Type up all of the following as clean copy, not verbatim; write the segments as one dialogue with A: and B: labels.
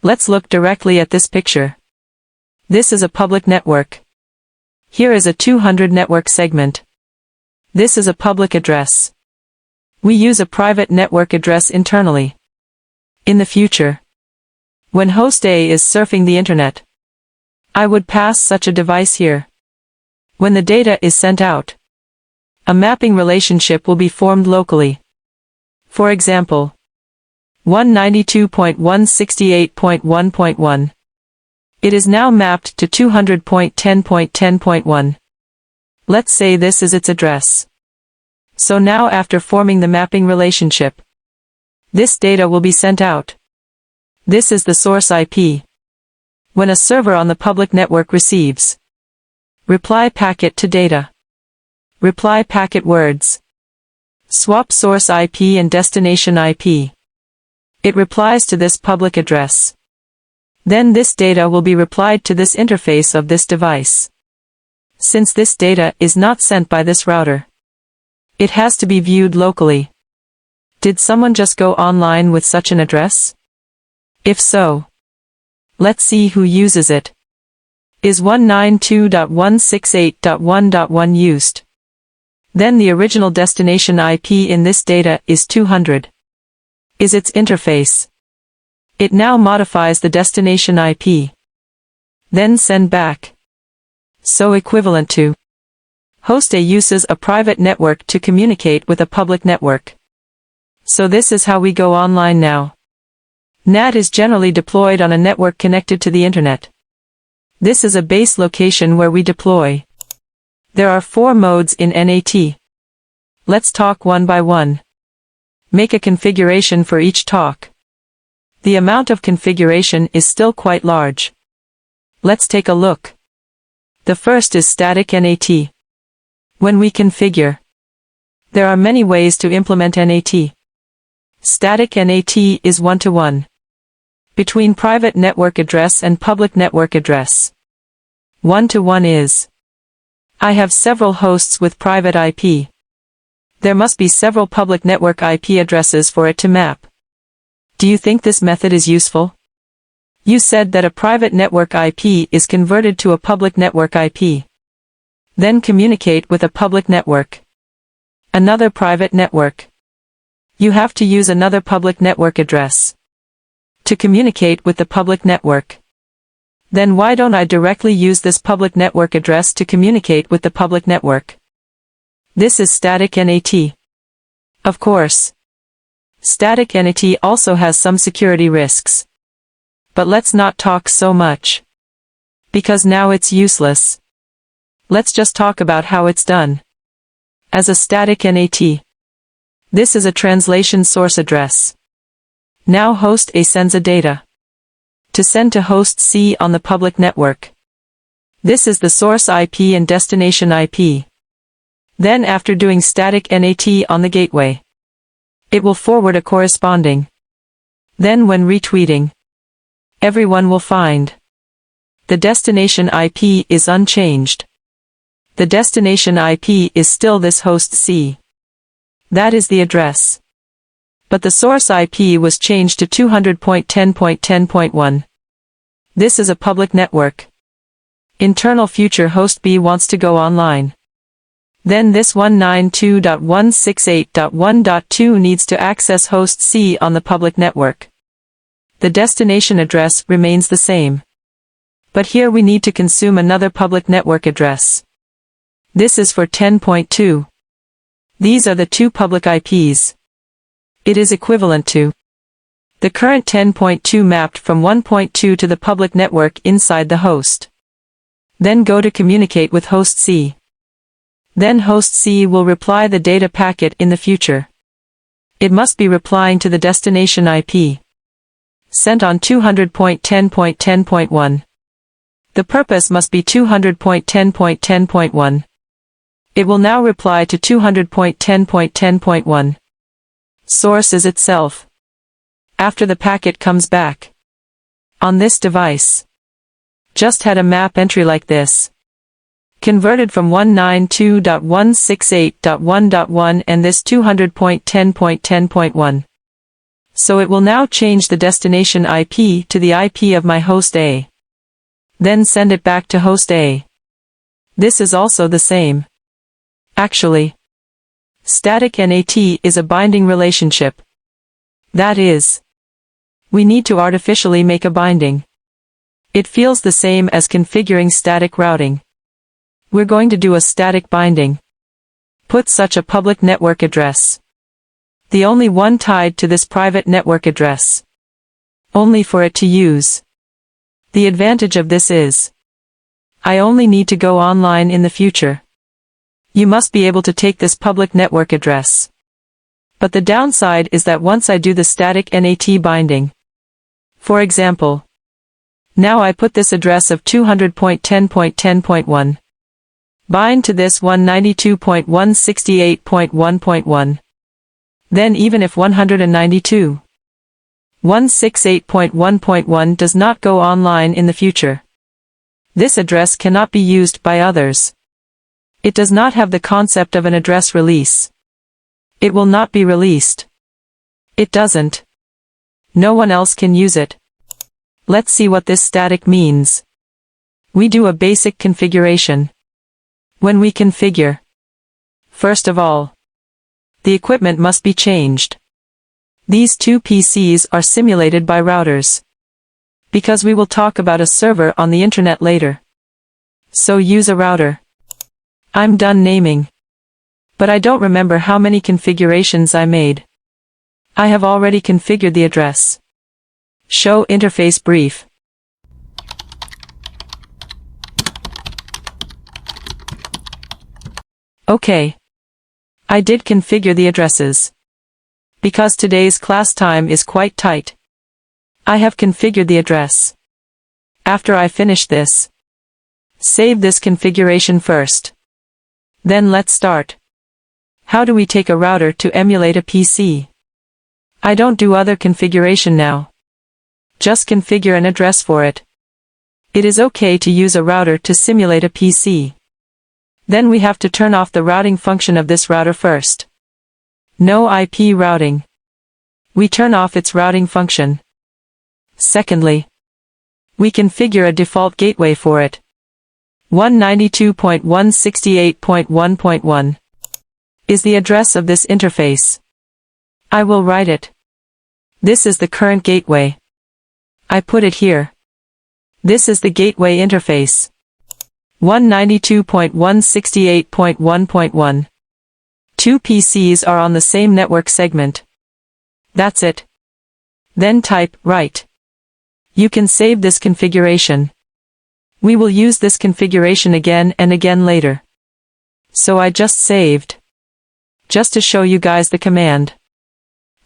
A: Let's look directly at this picture. This is a public network. Here is a 200 network segment. This is a public address. We use a private network address internally. In the future, when host A is surfing the internet, I would pass such a device here. When the data is sent out, a mapping relationship will be formed locally. For example, 192.168.1.1. It is now mapped to 200.10.10.1. Let's say this is its address. So now after forming the mapping relationship, this data will be sent out. This is the source IP. When a server on the public network receives reply packet to data, reply packet words, swap source IP and destination IP, it replies to this public address. Then this data will be replied to this interface of this device. Since this data is not sent by this router, it has to be viewed locally. Did someone just go online with such an address? If so, let's see who uses it. Is 192.168.1.1 used? Then the original destination IP in this data is 200. Is its interface. It now modifies the destination IP. Then send back. So equivalent to. Host A uses a private network to communicate with a public network. So this is how we go online now. NAT is generally deployed on a network connected to the internet. This is a base location where we deploy. There are 4 modes in NAT. Let's talk one by one. Make a configuration for each talk. The amount of configuration is still quite large. Let's take a look. The first is static NAT. When we configure, there are many ways to implement NAT. Static NAT is one-to-one between private network address and public network address. One-to-one is, I have several hosts with private IP. There must be several public network IP addresses for it to map. Do you think this method is useful? You said that a private network IP is converted to a public network IP. Then communicate with a public network. Another private network. You have to use another public network address to communicate with the public network. Then why don't I directly use this public network address to communicate with the public network? This is static NAT. Of course, static NAT also has some security risks. But let's not talk so much, because now it's useless. Let's just talk about how it's done. As a static NAT, this is a translation source address. Now host A sends a data to send to host C on the public network. This is the source IP and destination IP. Then after doing static NAT on the gateway, it will forward a corresponding. Then when retweeting, everyone will find the destination IP is unchanged. The destination IP is still this host C. That is the address. But the source IP was changed to 200.10.10.1. This is a public network. Internal future host B wants to go online. Then this 192.168.1.2 needs to access host C on the public network. The destination address remains the same. But here we need to consume another public network address. This is for 10.2. These are the 2 public IPs. It is equivalent to the current 10.2 mapped from 1.2 to the public network inside the host. Then go to communicate with host C. Then host C will reply the data packet in the future. It must be replying to the destination IP sent on 200.10.10.1. The purpose must be 200.10.10.1. It will now reply to 200.10.10.1. Source is itself. After the packet comes back on this device, just had a map entry like this. Converted from 192.168.1.1 and this 200.10.10.1. So it will now change the destination IP to the IP of my host A. Then send it back to host A. This is also the same. Actually, static NAT is a binding relationship. That is, we need to artificially make a binding. It feels the same as configuring static routing. We're going to do a static binding. Put such a public network address. The only one tied to this private network address. Only for it to use. The advantage of this is, I only need to go online in the future. You must be able to take this public network address. But the downside is that once I do the static NAT binding, for example, now I put this address of 200.10.10.1. Bind to this 192.168.1.1. Then even if 192.168.1.1 does not go online in the future, this address cannot be used by others. It does not have the concept of an address release. It will not be released. It doesn't. No one else can use it. Let's see what this static means. We do a basic configuration. When we configure, first of all, the equipment must be changed. These two PCs are simulated by routers. Because we will talk about a server on the internet later. So use a router. I'm done naming. But I don't remember how many configurations I made. I have already configured the address. Show interface brief. Okay. I did configure the addresses. Because today's class time is quite tight, I have configured the address. After I finish this, save this configuration first. Then let's start. How do we take a router to emulate a PC? I don't do other configuration now. Just configure an address for it. It is okay to use a router to simulate a PC. Then we have to turn off the routing function of this router first. No IP routing. We turn off its routing function. Secondly, we configure a default gateway for it. 192.168.1.1 is the address of this interface. I will write it. This is the current gateway. I put it here. This is the gateway interface. 192.168.1.1. Two PCs are on the same network segment. That's it. Then type write. You can save this configuration. We will use this configuration again and again later. So I just saved. Just to show you guys the command.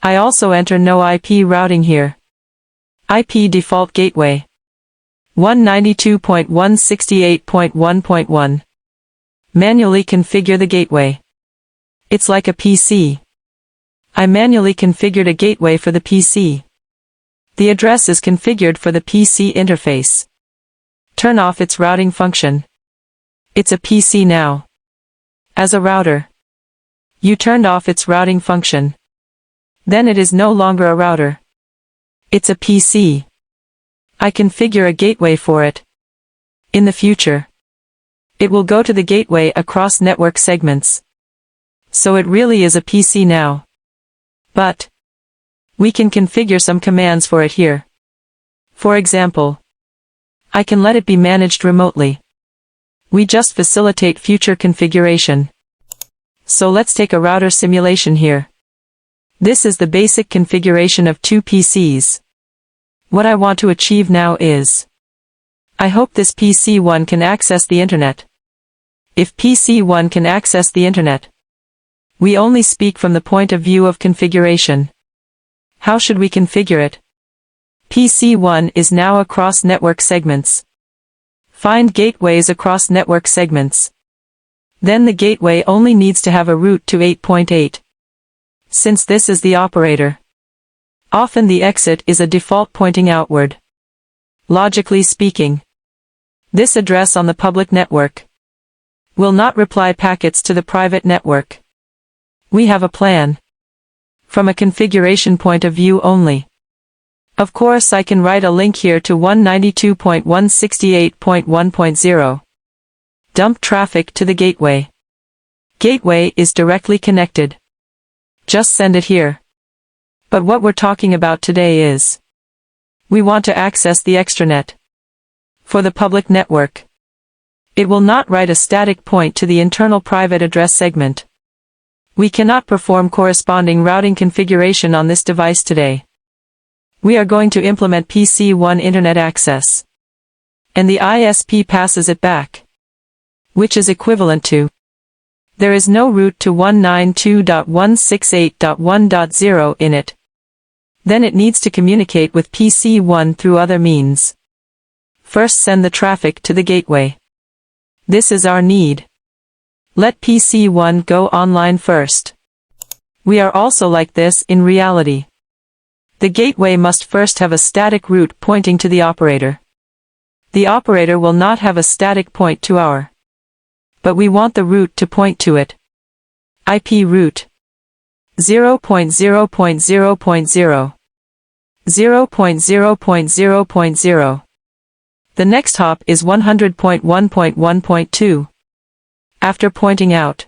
A: I also enter no IP routing here. IP default gateway. 192.168.1.1. Manually configure the gateway. It's like a PC. I manually configured a gateway for the PC. The address is configured for the PC interface. Turn off its routing function. It's a PC now. As a router, you turned off its routing function. Then it is no longer a router. It's a PC. I configure a gateway for it. In the future, it will go to the gateway across network segments. So it really is a PC now. But we can configure some commands for it here. For example, I can let it be managed remotely. We just facilitate future configuration. So let's take a router simulation here. This is the basic configuration of two PCs. What I want to achieve now is, I hope this PC1 can access the internet. If PC1 can access the internet, we only speak from the point of view of configuration. How should we configure it? PC1 is now across network segments. Find gateways across network segments. Then the gateway only needs to have a route to 8.8. Since this is the operator, often the exit is a default pointing outward. Logically speaking, this address on the public network will not reply packets to the private network. We have a plan. from a configuration point of view only. Of course I can write a link here to 192.168.1.0. Dump traffic to the gateway. Gateway is directly connected. Just send it here. But what we're talking about today is, we want to access the extranet. For the public network, it will not write a static point to the internal private address segment. We cannot perform corresponding routing configuration on this device today. We are going to implement PC1 Internet access. And the ISP passes it back, which is equivalent to, there is no route to 192.168.1.0 in it. Then it needs to communicate with PC1 through other means. First send the traffic to the gateway. This is our need. Let PC1 go online first. We are also like this in reality. The gateway must first have a static route pointing to the operator. The operator will not have a static point to our. But we want the route to point to it. IP route 0.0.0.0 0.0.0.0. The next hop is 100.1.1.2. After pointing out,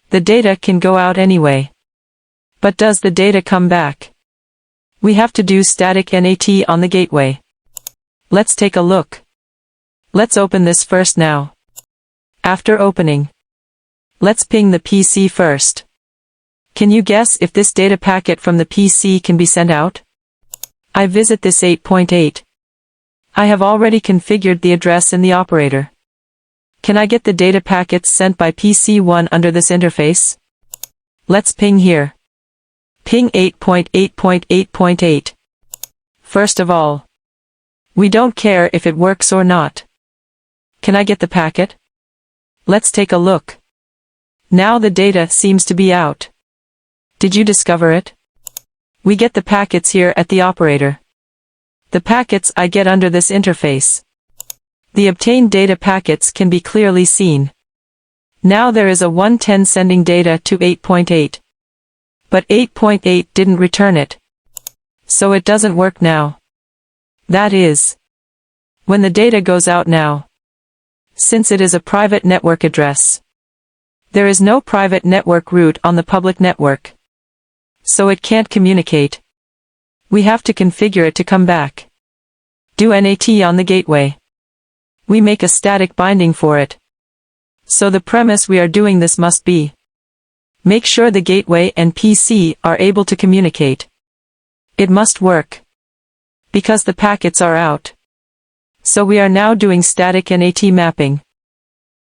A: the data can go out anyway. But does the data come back? We have to do static NAT on the gateway. Let's take a look. Let's open this first now. After opening, let's ping the PC first. Can you guess if this data packet from the PC can be sent out? I visit this 8.8. I have already configured the address in the operator. Can I get the data packets sent by PC1 under this interface? Let's ping here. Ping 8.8.8.8. First of all, we don't care if it works or not. Can I get the packet? Let's take a look. Now the data seems to be out. Did you discover it? We get the packets here at the operator. The packets I get under this interface. The obtained data packets can be clearly seen. Now there is a 110 sending data to 8.8. But 8.8 didn't return it. So it doesn't work now. That is, when the data goes out now. Since it is a private network address, there is no private network route on the public network. So it can't communicate. We have to configure it to come back. Do NAT on the gateway. We make a static binding for it. So the premise we are doing this must be, make sure the gateway and PC are able to communicate. It must work. Because the packets are out. So we are now doing static NAT mapping.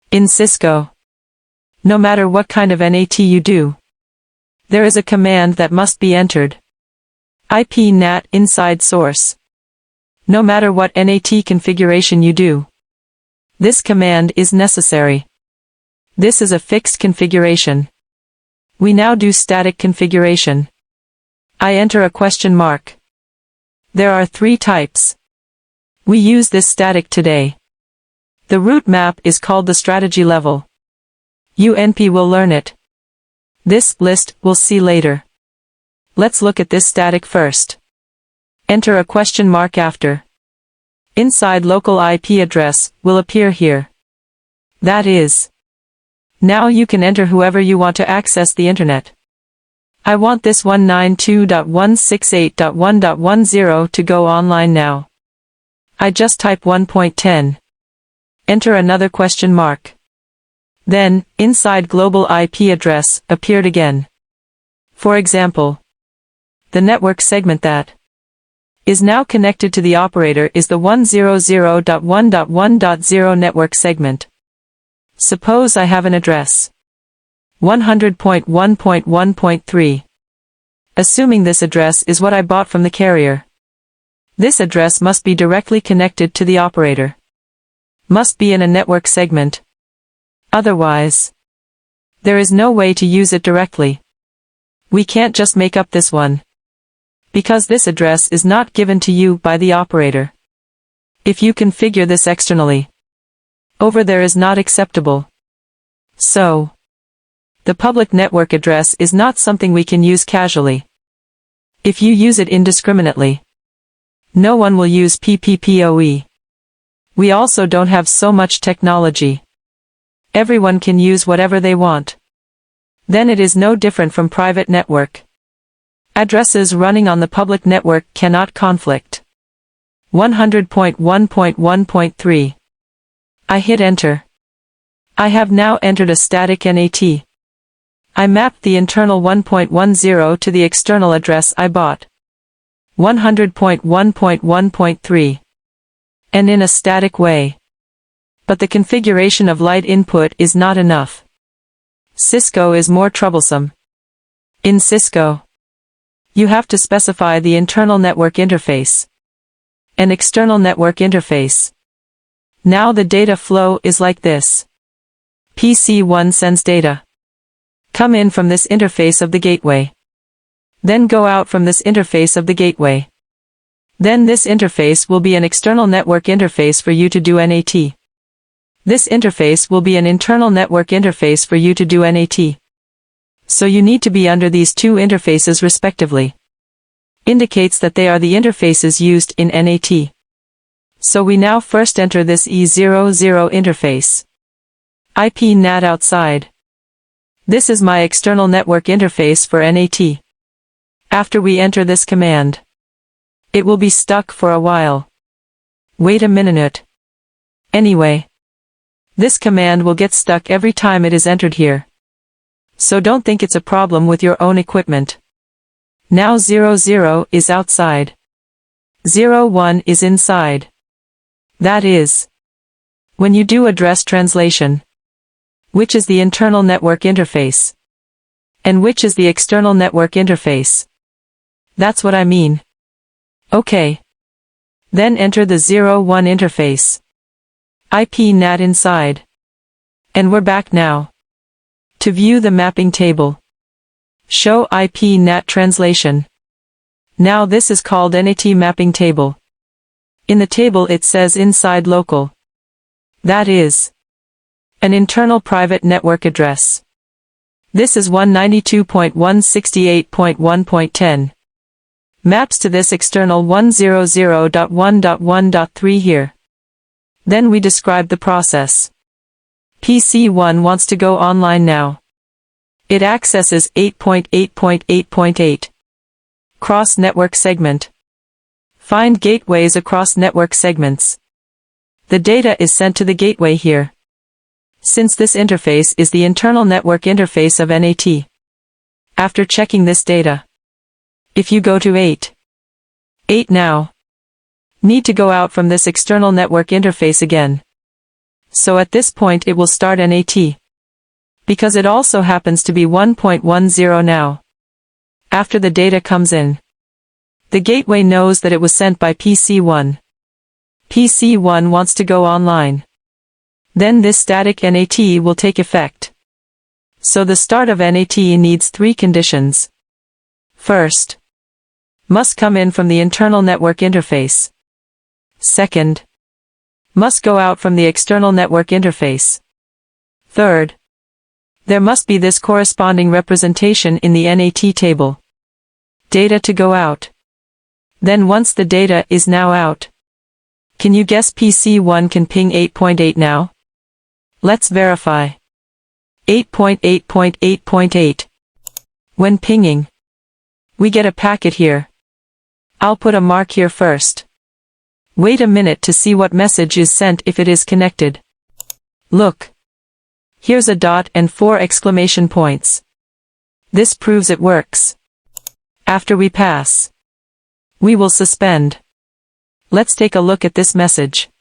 A: In Cisco, no matter what kind of NAT you do, there is a command that must be entered. IP NAT inside source. No matter what NAT configuration you do, this command is necessary. This is a fixed configuration. We now do static configuration. I enter a question mark. There are 3 types. We use this static today. The route map is called the strategy level. UNP will learn it. This list we'll see later. Let's look at this static first. Enter a question mark after. Inside local IP address will appear here. That is, now you can enter whoever you want to access the internet. I want this 192.168.1.10 to go online now. I just type 1.10. Enter another question mark. Then, inside global IP address, appeared again. For example, the network segment that is now connected to the operator is the 100.1.1.0 network segment. Suppose I have an address 100.1.1.3. Assuming this address is what I bought from the carrier. This address must be directly connected to the operator. Must be in a network segment. Otherwise, there is no way to use it directly. We can't just make up this one. Because this address is not given to you by the operator. If you configure this externally, over there is not acceptable. So, the public network address is not something we can use casually. If you use it indiscriminately, no one will use PPPoE. We also don't have so much technology. Everyone can use whatever they want. Then it is no different from private network. Addresses running on the public network cannot conflict. 100.1.1.3. I hit enter. I have now entered a static NAT. I mapped the internal 1.10 to the external address I bought. 100.1.1.3. And in a static way. But the configuration of light input is not enough. Cisco is more troublesome. In Cisco, you have to specify the internal network interface and external network interface. Now the data flow is like this. PC1 sends data. Come in from this interface of the gateway. Then go out from this interface of the gateway. Then this interface will be an external network interface for you to do NAT. This interface will be an internal network interface for you to do NAT. So you need to be under these two interfaces respectively. Indicates that they are the interfaces used in NAT. So we now first enter this E00 interface. IP NAT outside. This is my external network interface for NAT. After we enter this command, it will be stuck for a while. Wait a minute. Anyway, this command will get stuck every time it is entered here. So don't think it's a problem with your own equipment. Now 00 is outside. 01 is inside. That is, when you do address translation, which is the internal network interface, and which is the external network interface. That's what I mean. Okay. Then enter the 01 interface. IP NAT inside. And we're back now. To view the mapping table. Show IP NAT translation. Now this is called NAT mapping table. In the table it says inside local. That is an internal private network address. This is 192.168.1.10. Maps to this external 100.1.1.3 here. Then we describe the process. PC1 wants to go online now. It accesses 8.8.8.8. Cross network segment. Find gateways across network segments. The data is sent to the gateway here. Since this interface is the internal network interface of NAT. After checking this data, if you go to 8 now, need to go out from this external network interface again. So at this point it will start NAT. Because it also happens to be 1.10 now. After the data comes in, the gateway knows that it was sent by PC1. PC1 wants to go online. Then this static NAT will take effect. So the start of NAT needs three conditions. First, must come in from the internal network interface. Second, must go out from the external network interface. Third, there must be this corresponding representation in the NAT table. Data to go out. Then once the data is now out, can you guess PC1 can ping 8.8 now? Let's verify. 8.8.8.8. When pinging, we get a packet here. I'll put a mark here first. Wait a minute to see what message is sent if it is connected. Look. Here's a dot and 4 exclamation points. This proves it works. After we pass, we will suspend. Let's take a look at this message.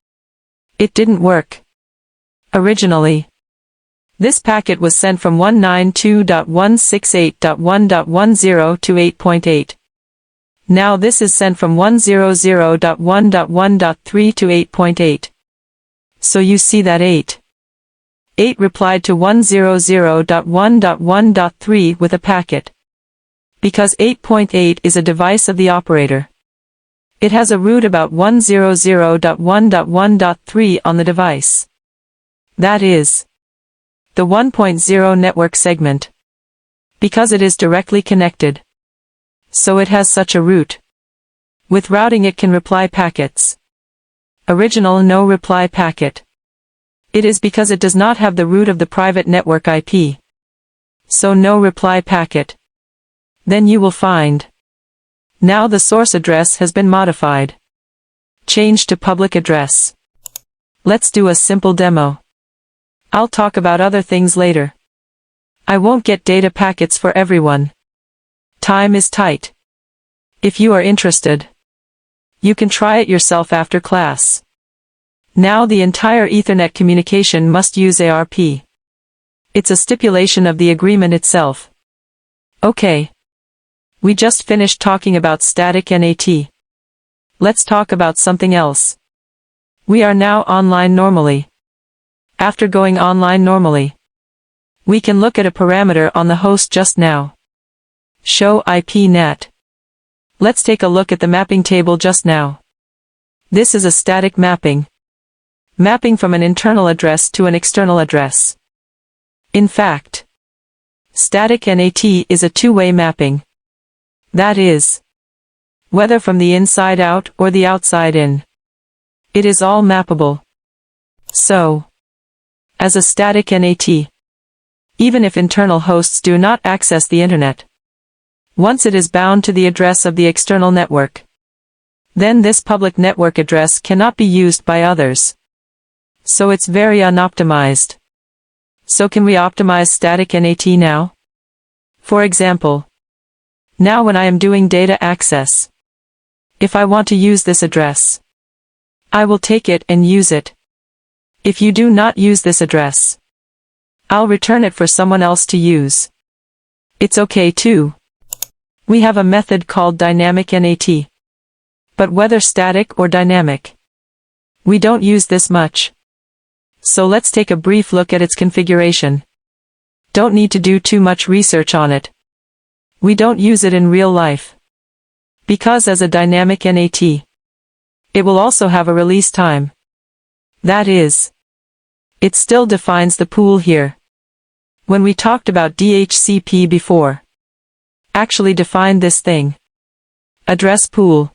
A: It didn't work. Originally, this packet was sent from 192.168.1.10 to 8.8. Now this is sent from 100.1.1.3 to 8.8. So you see that 8 replied to 100.1.1.3 with a packet. Because 8.8 is a device of the operator. It has a route about 100.1.1.3 on the device. That is the 1.0 network segment. Because it is directly connected. So it has such a route. With routing it can reply packets. Original no reply packet. It is because it does not have the root of the private network IP. So no reply packet. Then you will find. Now the source address has been modified. Changed to public address. Let's do a simple demo. I'll talk about other things later. I won't get data packets for everyone. Time is tight. If you are interested, you can try it yourself after class. Now the entire Ethernet communication must use ARP. It's a stipulation of the agreement itself. Okay. We just finished talking about static NAT. Let's talk about something else. We are now online normally. After going online normally, we can look at a parameter on the host just now. Show IP NAT. Let's take a look at the mapping table just now. This is a static mapping. Mapping from an internal address to an external address. In fact, static NAT is a two-way mapping. That is, whether from the inside out or the outside in, it is all mappable. So, as a static NAT, even if internal hosts do not access the internet, once it is bound to the address of the external network, then this public network address cannot be used by others. So it's very unoptimized. So can we optimize static NAT now? For example, now when I am doing data access, if I want to use this address, I will take it and use it. If you do not use this address, I'll return it for someone else to use. It's okay too. We have a method called dynamic NAT. But whether static or dynamic, we don't use this much. So let's take a brief look at its configuration. Don't need to do too much research on it. We don't use it in real life. Because as a dynamic NAT, it will also have a release time. That is, it still defines the pool here. When we talked about DHCP before, actually defined this thing. Address pool.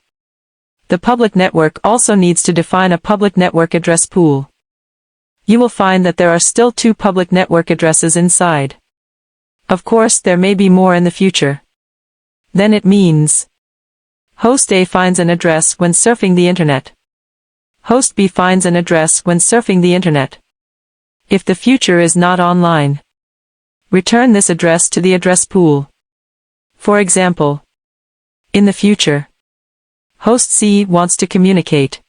A: The public network also needs to define a public network address pool. You will find that there are still two public network addresses inside. Of course, there may be more in the future. Then it means host A finds an address when surfing the internet. Host B finds an address when surfing the internet. If the future is not online, return this address to the address pool. For example, in the future, host C wants to communicate.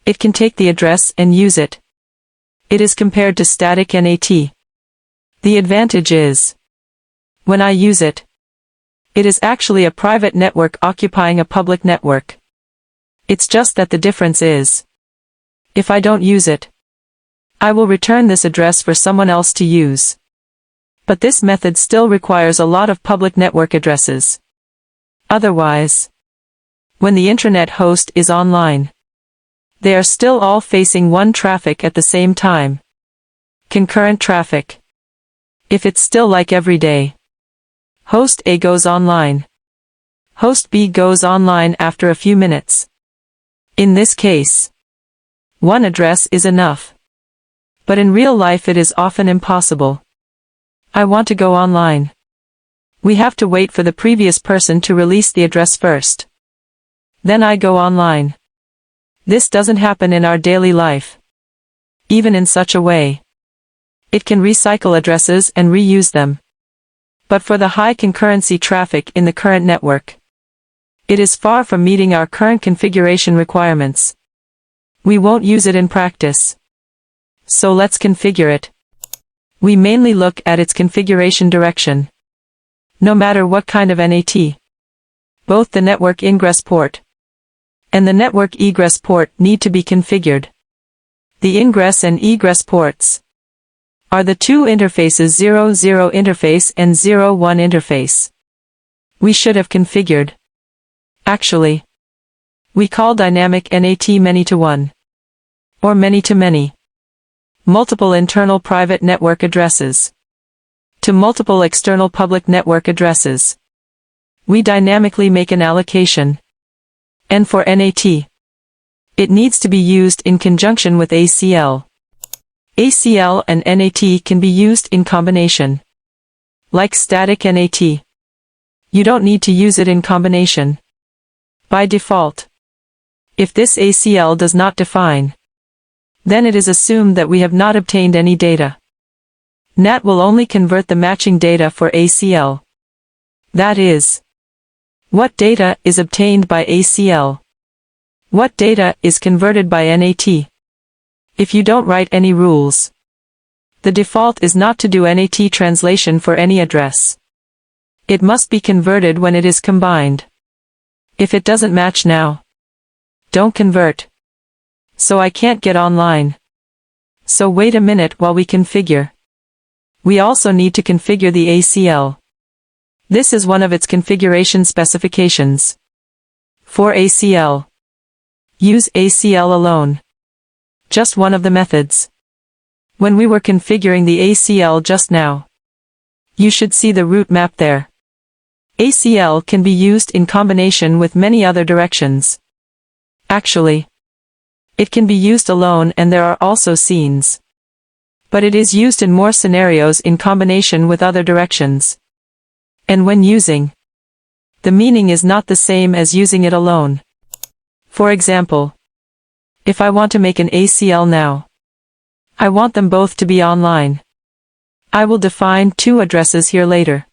A: It can take the address and use it. It is compared to static NAT. The advantage is, when I use it, it is actually a private network occupying a public network. It's just that the difference is, if I don't use it, I will return this address for someone else to use. But this method still requires a lot of public network addresses. Otherwise, when the intranet host is online, they are still all facing one traffic at the same time. Concurrent traffic. If it's still like every day, host A goes online. Host B goes online after a few minutes. In this case, one address is enough. But in real life it is often impossible. I want to go online. We have to wait for the previous person to release the address first. Then I go online. This doesn't happen in our daily life. Even in such a way, it can recycle addresses and reuse them. But for the high concurrency traffic in the current network, it is far from meeting our current configuration requirements. We won't use it in practice. So let's configure it. We mainly look at its configuration direction. No matter what kind of NAT, both the network ingress port and the network egress port need to be configured. The ingress and egress ports are the two interfaces 00 interface and 01 interface. We should have configured. Actually, we call dynamic NAT many-to-one or many-to-many. Multiple internal private network addresses to multiple external public network addresses. We dynamically make an allocation. And for NAT, it needs to be used in conjunction with ACL. ACL and NAT can be used in combination. Like static NAT. You don't need to use it in combination. By default. If this ACL does not define, then it is assumed that we have not obtained any data. NAT will only convert the matching data for ACL. That is, what data is obtained by ACL? What data is converted by NAT? If you don't write any rules, the default is not to do NAT translation for any address. It must be converted when it is combined. If it doesn't match now, don't convert. So I can't get online. So wait a minute while we configure. We also need to configure the ACL. This is one of its configuration specifications. For ACL, use ACL alone. Just one of the methods. When we were configuring the ACL just now, you should see the route map there. ACL can be used in combination with many other directions. Actually, it can be used alone, and there are also scenes. But it is used in more scenarios in combination with other directions. And when using, the meaning is not the same as using it alone. For example, if I want to make an ACL now, I want them both to be online. I will define two addresses here later.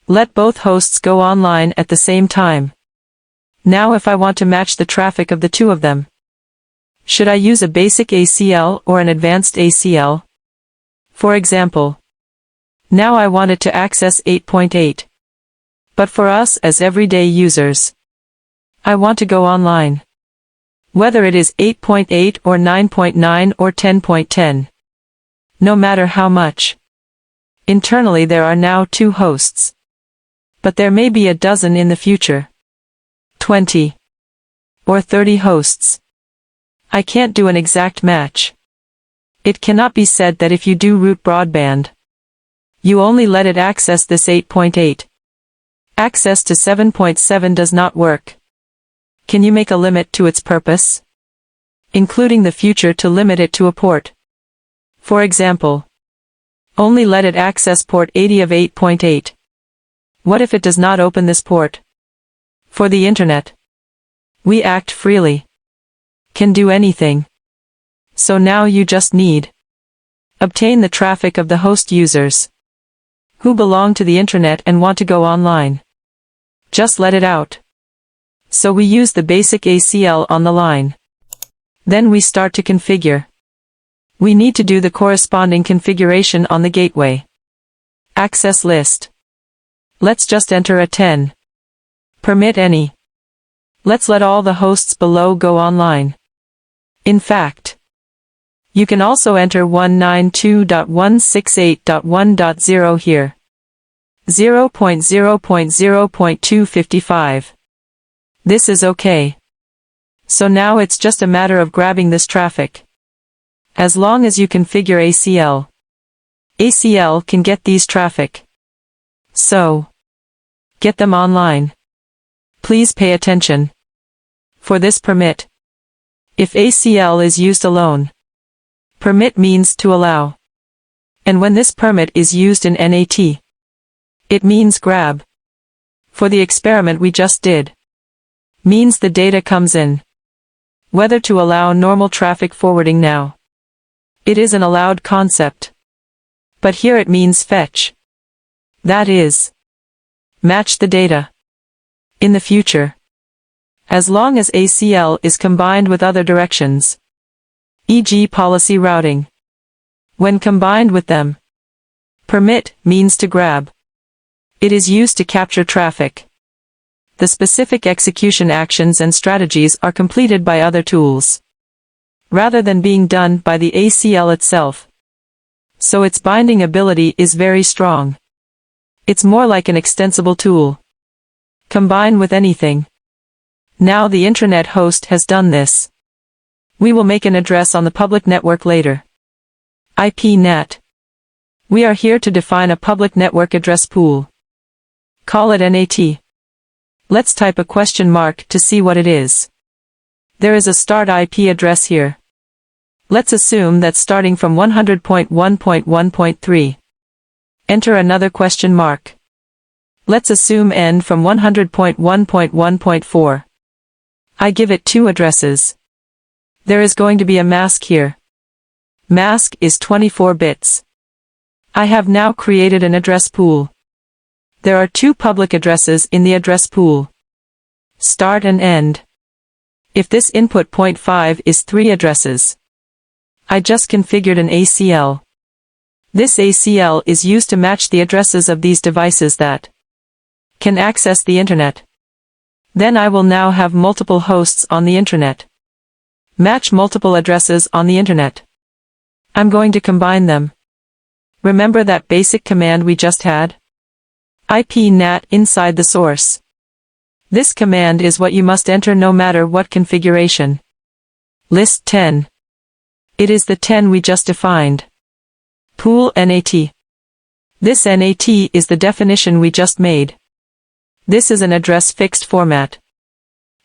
A: Let both hosts go online at the same time. Now if I want to match the traffic of the two of them, should I use a basic ACL or an advanced ACL? For example, now I want it to access 8.8. But for us as everyday users, I want to go online. Whether it is 8.8 or 9.9 or 10.10. No matter how much. Internally there are now 2 hosts. But there may be a dozen in the future. 20. Or 30 hosts. I can't do an exact match. It cannot be said that if you do route broadband, you only let it access this 8.8. Access to 7.7 does not work. Can you make a limit to its purpose? Including the future to limit it to a port. For example, only let it access port 80 of 8.8. What if it does not open this port? For the internet, we act freely. Can do anything. So now you just need obtain the traffic of the host users who belong to the internet and want to go online. Just let it out. So we use the basic ACL on the line. Then we start to configure. We need to do the corresponding configuration on the gateway. Access list. Let's just enter a 10. Permit any. Let's let all the hosts below go online. In fact, you can also enter 192.168.1.0 here. 0.0.0.255. This is okay. So now it's just a matter of grabbing this traffic. As long as you configure ACL, ACL can get these traffic. So, get them online. Please pay attention. For this permit, if ACL is used alone, permit means to allow. And when this permit is used in NAT, it means grab. For the experiment we just did, means the data comes in. Whether to allow normal traffic forwarding now. It is an allowed concept. But here it means fetch. That is, match the data. In the future, as long as ACL is combined with other directions, e.g. policy routing, when combined with them, permit means to grab. It is used to capture traffic. The specific execution actions and strategies are completed by other tools, rather than being done by the ACL itself. So its binding ability is very strong. It's more like an extensible tool. Combine with anything. Now the intranet host has done this. We will make an address on the public network later. IP NAT. We are here to define a public network address pool. Call it NAT. Let's type a question mark to see what it is. There is a start IP address here. Let's assume that starting from 100.1.1.3. Enter another question mark. Let's assume end from 100.1.1.4. I give it 2 addresses. There is going to be a mask here. Mask is 24 bits. I have now created an address pool. There are 2 public addresses in the address pool. Start and end. If this input point 5 is 3 addresses. I just configured an ACL. This ACL is used to match the addresses of these devices that can access the internet. Then I will now have multiple hosts on the internet. Match multiple addresses on the internet. I'm going to combine them. Remember that basic command we just had? IP NAT inside the source. This command is what you must enter no matter what configuration. List 10. It is the 10 we just defined. Pool NAT. This NAT is the definition we just made. This is an address fixed format.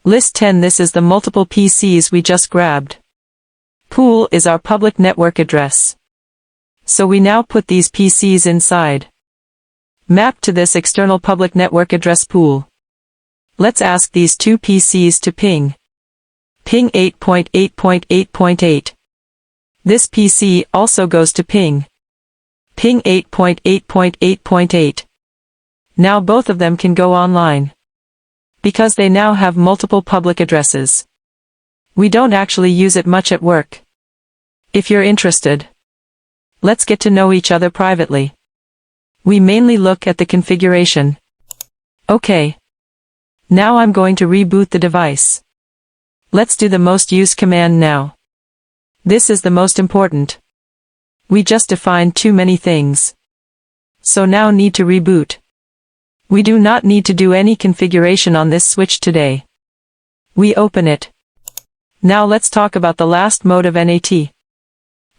A: List 10. This is the multiple PCs we just grabbed. Pool is our public network address. So we now put these PCs inside. Map to this external public network address pool. Let's ask these 2 PCs to ping. Ping 8.8.8.8. This PC also goes to ping. Ping 8.8.8.8. Now both of them can go online. Because they now have multiple public addresses. We don't actually use it much at work. If you're interested, let's get to know each other privately. We mainly look at the configuration. Okay. Now I'm going to reboot the device. Let's do the most used command now. This is the most important. We just defined too many things. So now need to reboot. We do not need to do any configuration on this switch today. We open it. Now let's talk about the last mode of NAT.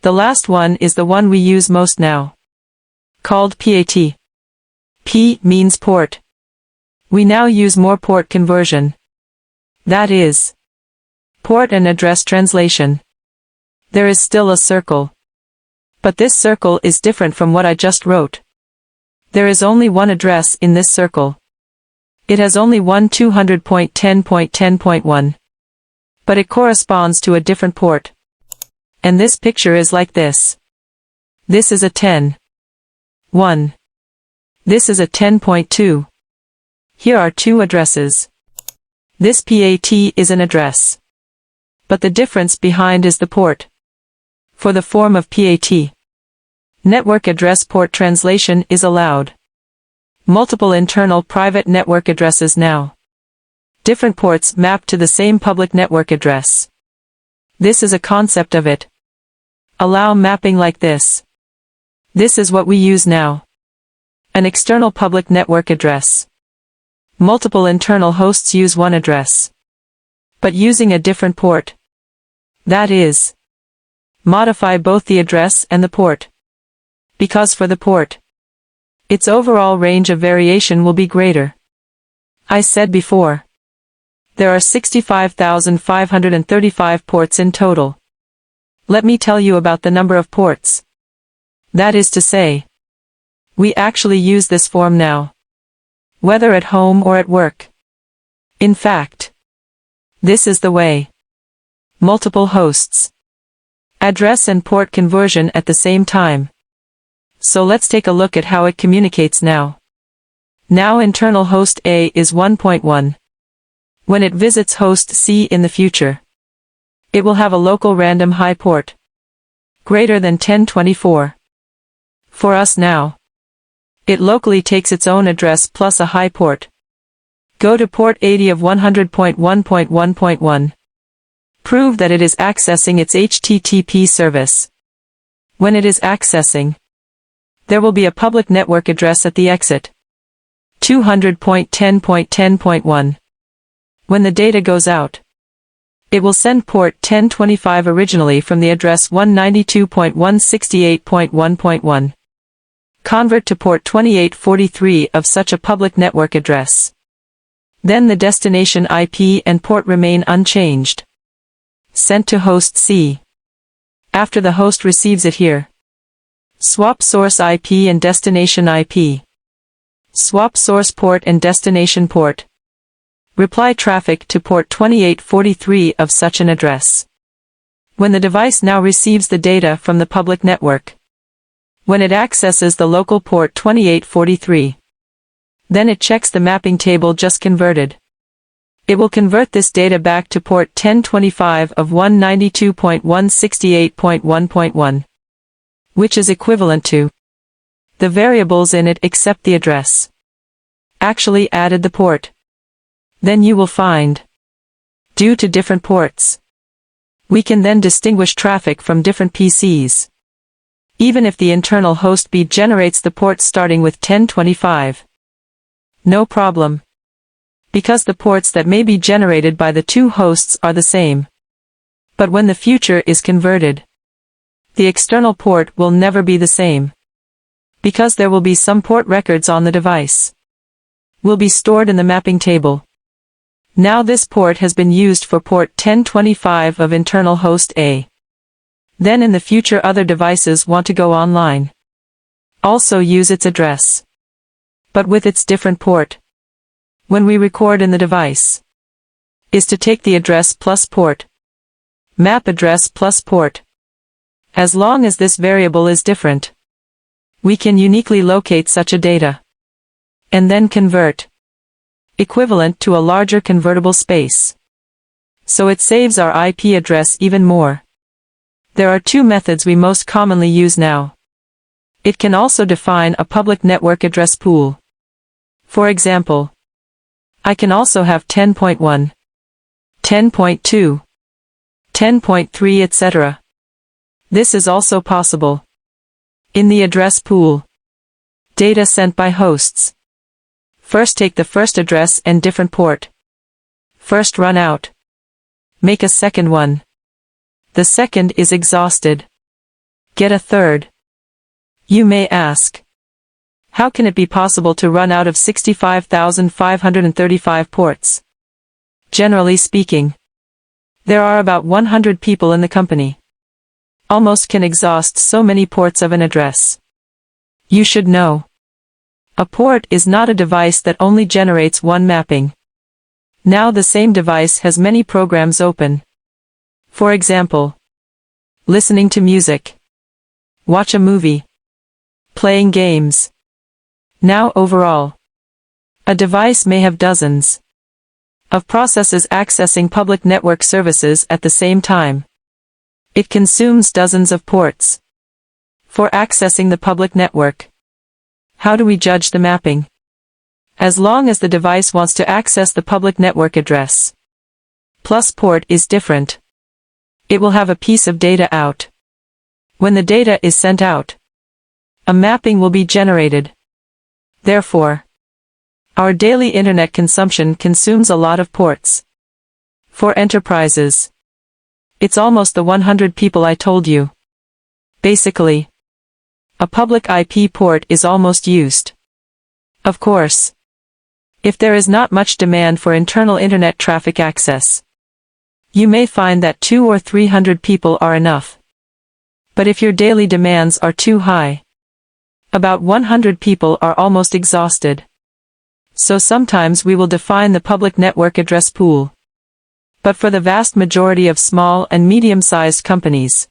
A: The last one is the one we use most now. Called PAT. P means port. We now use more port conversion. That is port and address translation. There is still a circle. But this circle is different from what I just wrote. There is only one address in this circle. It has only one 200.10.10.1. But it corresponds to a different port. And this picture is like this. This is a 10.1. This is a 10.2. Here are 2 addresses. This PAT is an address. But the difference behind is the port. For the form of PAT, network address port translation is allowed. Multiple internal private network addresses now. Different ports map to the same public network address. This is a concept of it. Allow mapping like this. This is what we use now. An external public network address. Multiple internal hosts use one address. But using a different port. That is, modify both the address and the port. Because for the port, its overall range of variation will be greater. I said before, there are 65,535 ports in total. Let me tell you about the number of ports. That is to say, we actually use this form now. Whether at home or at work. In fact, this is the way. Multiple hosts. Address and port conversion at the same time. So let's take a look at how it communicates now. Now internal host A is 1.1. When it visits host C in the future, it will have a local random high port. Greater than 1024. For us now, it locally takes its own address plus a high port. Go to port 80 of 100.1.1.1. Prove that it is accessing its HTTP service. When it is accessing, there will be a public network address at the exit. 200.10.10.1. When the data goes out, it will send port 1025 originally from the address 192.168.1.1. Convert to port 2843 of such a public network address. Then the destination IP and port remain unchanged. Sent to host C. After the host receives it here. Swap source IP and destination IP. Swap source port and destination port. Reply traffic to port 2843 of such an address. When the device now receives the data from the public network. When it accesses the local port 2843. Then it checks the mapping table just converted. It will convert this data back to port 1025 of 192.168.1.1. Which is equivalent to the variables in it except the address. Actually added the port. Then you will find, due to different ports, we can then distinguish traffic from different PCs. Even if the internal host B generates the ports starting with 1025. No problem. Because the ports that may be generated by the two hosts are the same. But when the future is converted, the external port will never be the same. Because there will be some port records on the device. Will be stored in the mapping table. Now this port has been used for port 1025 of internal host A. Then in the future other devices want to go online. Also use its address. But with its different port. When we record in the device. Is to take the address plus port. Map address plus port. As long as this variable is different. We can uniquely locate such a data. And then convert. Equivalent to a larger convertible space. So it saves our IP address even more. There are two methods we most commonly use now. It can also define a public network address pool. For example, I can also have 10.1, 10.2, 10.3 etc. This is also possible. In the address pool. Data sent by hosts. First take the first address and different port. First run out. Make a second one. The second is exhausted. Get a third. You may ask. How can it be possible to run out of 65,535 ports? Generally speaking, there are about 100 people in the company. Almost can exhaust so many ports of an address. You should know. A port is not a device that only generates one mapping. Now the same device has many programs open. For example, listening to music, watch a movie, playing games. Now overall, a device may have dozens of processes accessing public network services at the same time. It consumes dozens of ports for accessing the public network. How do we judge the mapping? As long as the device wants to access the public network address, plus port is different. It will have a piece of data out. When the data is sent out, a mapping will be generated. Therefore, our daily internet consumption consumes a lot of ports. For enterprises, it's almost the 100 people I told you. Basically, a public IP port is almost used. Of course, if there is not much demand for internal internet traffic access, you may find that 200 or 300 people are enough. But if your daily demands are too high, about 100 people are almost exhausted. So sometimes we will define the public network address pool. But for the vast majority of small and medium-sized companies,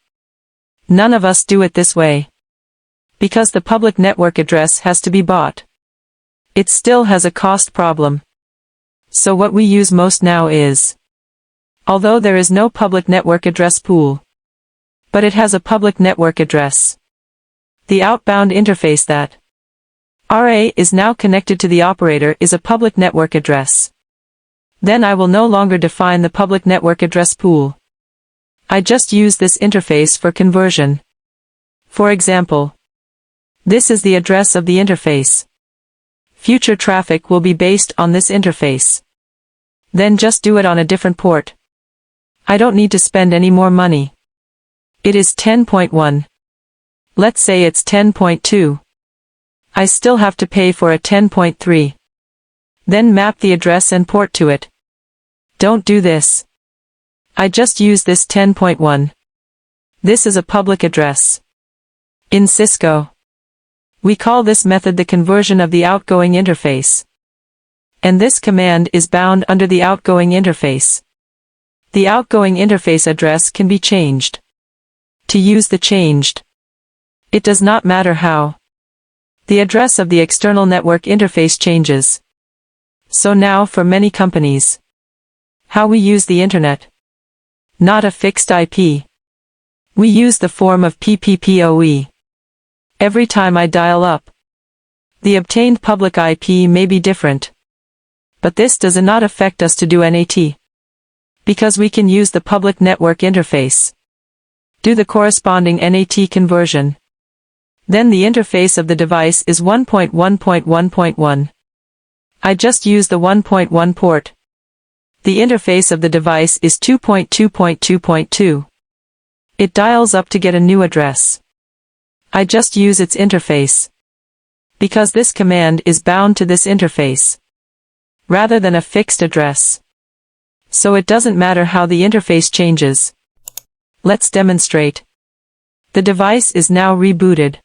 A: none of us do it this way. Because the public network address has to be bought. It still has a cost problem. So what we use most now is, although there is no public network address pool, but it has a public network address. The outbound interface that RA is now connected to the operator is a public network address. Then I will no longer define the public network address pool. I just use this interface for conversion. For example, this is the address of the interface. Future traffic will be based on this interface. Then just do it on a different port. I don't need to spend any more money. It is 10.1. Let's say it's 10.2. I still have to pay for a 10.3. Then map the address and port to it. Don't do this. I just use this 10.1. This is a public address. In Cisco, we call this method the conversion of the outgoing interface. And this command is bound under the outgoing interface. The outgoing interface address can be changed. To use the changed, it does not matter how. The address of the external network interface changes. So now for many companies, how we use the internet. Not a fixed IP. We use the form of PPPoE. Every time I dial up, the obtained public IP may be different. But this does not affect us to do NAT. Because we can use the public network interface. Do the corresponding NAT conversion. Then the interface of the device is 1.1.1.1. I just use the 1.1 port. The interface of the device is 2.2.2.2. It dials up to get a new address. I just use its interface. Because this command is bound to this interface, rather than a fixed address. So it doesn't matter how the interface changes. Let's demonstrate. The device is now rebooted.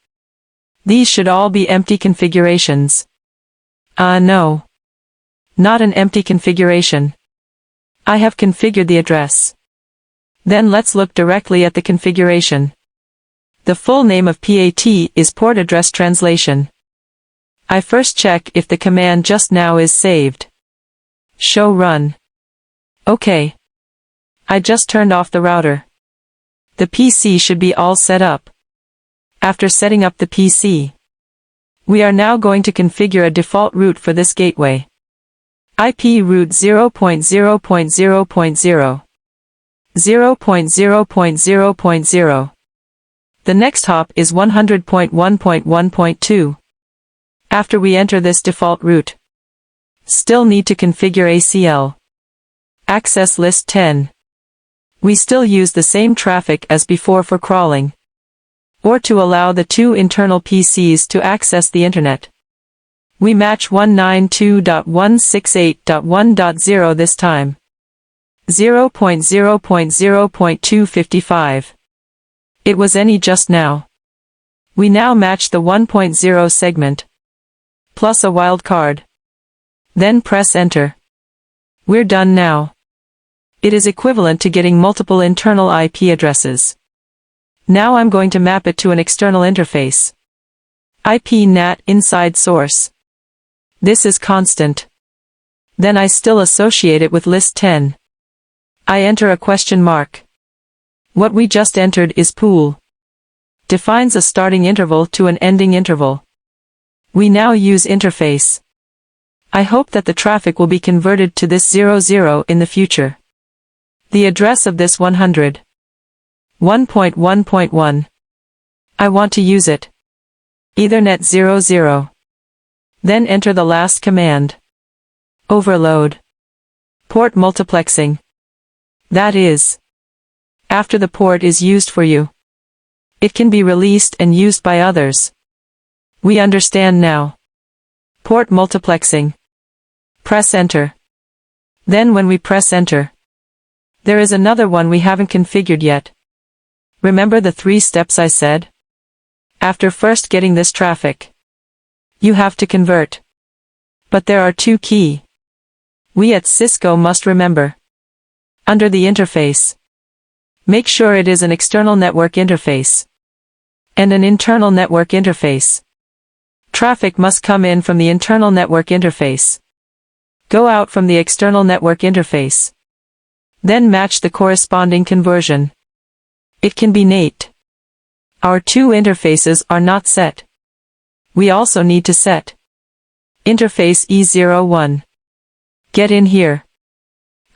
A: These should all be empty configurations. No. Not an empty configuration. I have configured the address. Then let's look directly at the configuration. The full name of PAT is Port Address Translation. I first check if the command just now is saved. Show run. OK. I just turned off the router. The PC should be all set up. After setting up the PC, we are now going to configure a default route for this gateway. IP route 0.0.0.0. 0.0.0.0. The next hop is 100.1.1.2. After we enter this default route, still need to configure ACL. Access list 10. We still use the same traffic as before for crawling, or to allow the two internal PCs to access the internet. We match 192.168.1.0 this time. 0.0.0.255. It was any just now. We now match the 1.0 segment, plus a wildcard. Then press enter. We're done now. It is equivalent to getting multiple internal IP addresses. Now I'm going to map it to an external interface. IP NAT inside source. This is constant. Then I still associate it with list 10. I enter a question mark. What we just entered is pool. Defines a starting interval to an ending interval. We now use interface. I hope that the traffic will be converted to this 00 in the future. The address of this 100. 1.1.1. I want to use it. Ethernet 00. Then enter the last command. Overload. Port multiplexing. That is, after the port is used for you, it can be released and used by others. We understand now. Port multiplexing. Press enter. Then when we press enter, there is another one we haven't configured yet. Remember the 3 steps I said? After first getting this traffic, you have to convert. But there are 2 key. We at Cisco must remember. Under the interface, make sure it is an external network interface and an internal network interface. Traffic must come in from the internal network interface. Go out from the external network interface. Then match the corresponding conversion. It can be NAT. Our 2 interfaces are not set. We also need to set interface E01. Get in here.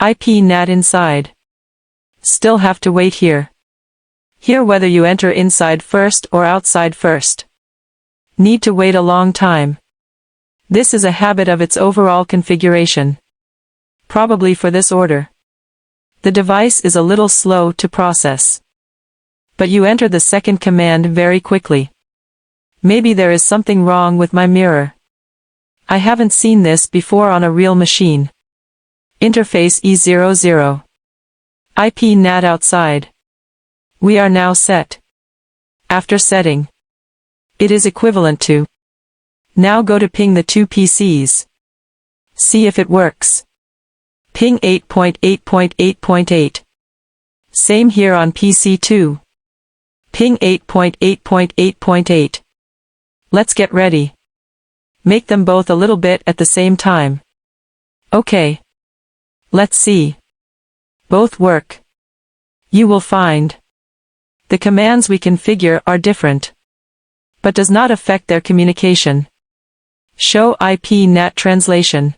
A: IP NAT inside. Still have to wait here. Here whether you enter inside first or outside first. Need to wait a long time. This is a habit of its overall configuration. Probably for this order. The device is a little slow to process. But you enter the second command very quickly. Maybe there is something wrong with my mirror. I haven't seen this before on a real machine. Interface E00. IP NAT outside. We are now set. After setting, it is equivalent to. Now go to ping the two PCs. See if it works. Ping 8.8.8.8. Same here on PC2. Ping 8.8.8.8. Let's get ready. Make them both a little bit at the same time. Okay. Let's see. Both work. You will find the commands we configure are different, but does not affect their communication. Show IP NAT translation.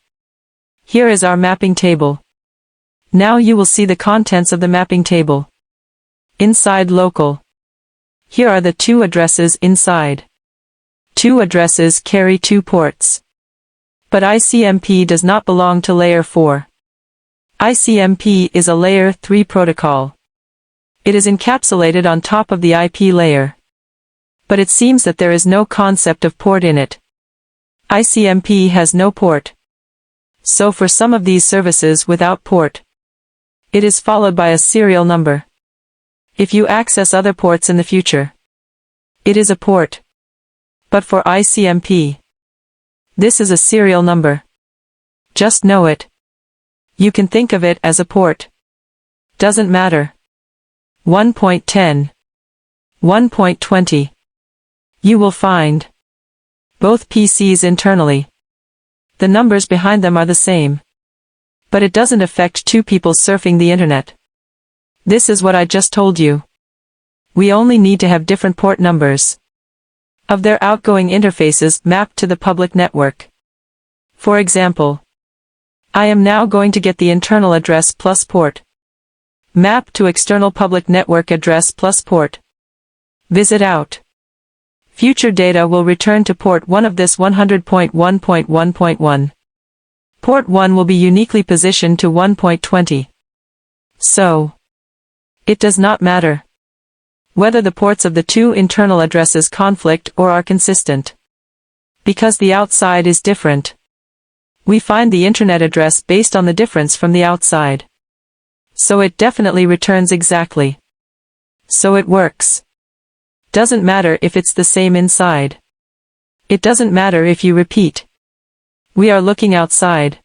A: Here is our mapping table. Now you will see the contents of the mapping table. Inside local. Here are the two addresses inside. Two addresses carry two ports. But ICMP does not belong to layer 4. ICMP is a layer 3 protocol. It is encapsulated on top of the IP layer. But it seems that there is no concept of port in it. ICMP has no port. So for some of these services without port, it is followed by a serial number. If you access other ports in the future, it is a port. But for ICMP, this is a serial number. Just know it. You can think of it as a port. Doesn't matter. 1.10. 1.20. You will find both PCs internally. The numbers behind them are the same. But it doesn't affect two people surfing the internet. This is what I just told you. We only need to have different port numbers of their outgoing interfaces mapped to the public network. For example, I am now going to get the internal address plus port. Map to external public network address plus port. Visit out. Future data will return to port 1 of this 100.1.1.1. Port 1 will be uniquely positioned to 1.20. So, it does not matter whether the ports of the two internal addresses conflict or are consistent. Because the outside is different, we find the internet address based on the difference from the outside. So it definitely returns exactly. So it works. Doesn't matter if it's the same inside. It doesn't matter if you repeat. We are looking outside.